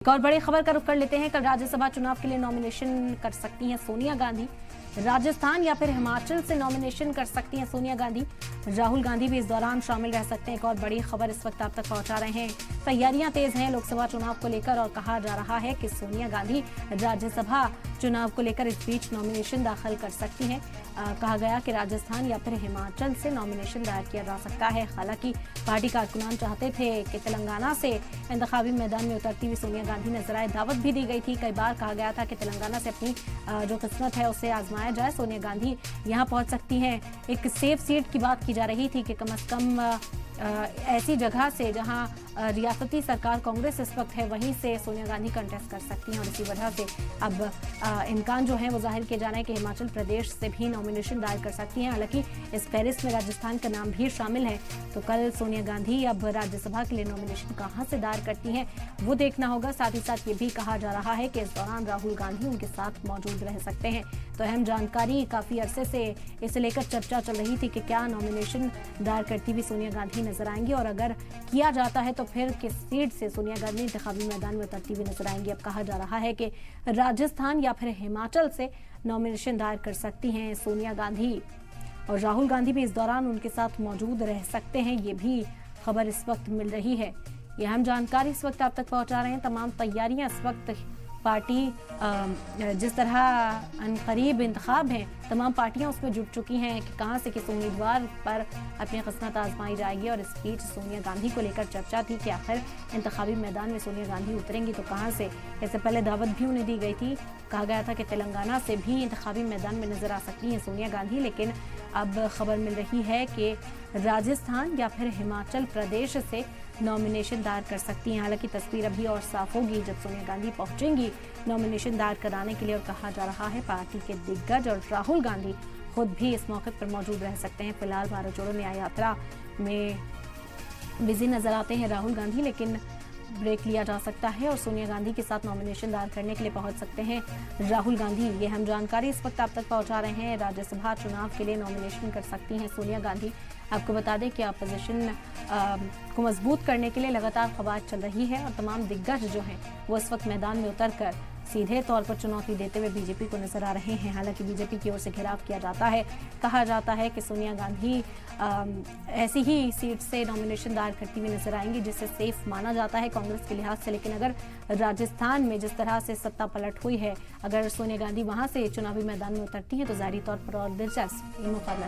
एक और बड़ी खबर का रुख कर लेते हैं। कल राज्यसभा चुनाव के लिए नॉमिनेशन कर सकती हैं सोनिया गांधी। राजस्थान या फिर हिमाचल से नॉमिनेशन कर सकती हैं सोनिया गांधी। राहुल गांधी भी इस दौरान शामिल रह सकते हैं। एक और बड़ी खबर इस वक्त आप तक पहुंचा रहे हैं। तैयारियां तेज हैं लोकसभा चुनाव को लेकर और कहा जा रहा है कि सोनिया गांधी राज्यसभा चुनाव को लेकर इस बीच नॉमिनेशन दाखिल कर सकती हैं। कहा गया कि राजस्थान या फिर हिमाचल से नॉमिनेशन दायर किया जा सकता है। हालांकि पार्टी कारकुनान चाहते थे कि तेलंगाना से इंतखाबी मैदान में उतरती हुई सोनिया गांधी नजर आए। दावत भी दी गई थी। कई बार कहा गया था कि तेलंगाना से अपनी जो किस्मत है उसे आजमाया जाए। सोनिया गांधी यहां पहुंच सकती हैं। एक सेफ सीट की बात की जा रही थी कि कम से कम ऐसी जगह से जहां रियासती सरकार कांग्रेस इस वक्त है वहीं से सोनिया गांधी कंटेस्ट कर सकती हैं और इसी वजह से अब इम्कान जो है वो जाहिर किया जा रहा है कि हिमाचल प्रदेश से भी नॉमिनेशन दायर कर सकती हैं। हालांकि इस फहरिस्त में राजस्थान का नाम भी शामिल है। तो कल सोनिया गांधी अब राज्यसभा के लिए नॉमिनेशन कहां से दायर करती हैं वो देखना होगा। साथ ही साथ ये भी कहा जा रहा है कि इस दौरान राहुल गांधी उनके साथ मौजूद रह सकते हैं। तो अहम जानकारी, काफी अरसे से इसे लेकर चर्चा चल रही थी कि क्या नॉमिनेशन दायर करती हुई सोनिया गांधी नजर आएंगी और अगर किया जाता है तो फिर किस सीट से सोनिया गांधी इंतखाबी मैदान में उतरती हुई नजर आएंगी। अब कहा जा रहा है कि राजस्थान या फिर हिमाचल से नॉमिनेशन दायर कर सकती हैं सोनिया गांधी और राहुल गांधी भी इस दौरान उनके साथ मौजूद रह सकते हैं। ये भी खबर इस वक्त मिल रही है। ये अहम जानकारी इस वक्त आप तक पहुंचा रहे हैं। तमाम तैयारियां इस वक्त पार्टी जिस तरह अनकरीब इंतखाब हैं, तमाम पार्टियां उसमें जुट चुकी हैं कि कहां से किस उम्मीदवार पर अपनी किस्मत आजमाई जाएगी। और इस बीच सोनिया गांधी को लेकर चर्चा थी कि आखिर इंतखाबी मैदान में सोनिया गांधी उतरेंगी तो कहां से। इससे पहले दावत भी उन्हें दी गई थी। कहा गया था कि तेलंगाना से भी इंतखाबी मैदान में नजर आ सकती हैं सोनिया गांधी। लेकिन अब खबर मिल रही है कि राजस्थान या फिर हिमाचल प्रदेश से नॉमिनेशन दायर कर सकती हैं। हालांकि तस्वीर अभी और साफ होगी जब सोनिया गांधी पहुंचेंगी नॉमिनेशन दायर कराने के लिए। और कहा जा रहा है पार्टी के दिग्गज और राहुल गांधी खुद भी इस मौके पर मौजूद रह सकते हैं। फिलहाल भारत जोड़ो न्याय यात्रा में बिजी नजर आते हैं राहुल गांधी, लेकिन ब्रेक लिया जा सकता है और सोनिया गांधी के साथ नॉमिनेशन दायर करने के लिए पहुंच सकते हैं राहुल गांधी। ये हम जानकारी इस वक्त आप तक पहुंचा रहे हैं। राज्यसभा चुनाव के लिए नॉमिनेशन कर सकती हैं सोनिया गांधी। आपको बता दें कि अपोजिशन को मजबूत करने के लिए लगातार खबरें चल रही है और तमाम दिग्गज जो हैं वो इस वक्त मैदान में उतरकर सीधे तौर पर चुनौती देते हुए बीजेपी को नजर आ रहे हैं। हालांकि बीजेपी की ओर से घेराव किया जाता है। कहा जाता है कि सोनिया गांधी ऐसी ही सीट से नॉमिनेशन दायर करती हुई नजर आएंगी जिसे सेफ माना जाता है कांग्रेस के लिहाज से। लेकिन अगर राजस्थान में जिस तरह से सत्ता पलट हुई है, अगर सोनिया गांधी वहां से चुनावी मैदान में उतरती है तो जाहिर तौर पर और दिलचस्प मुकाबला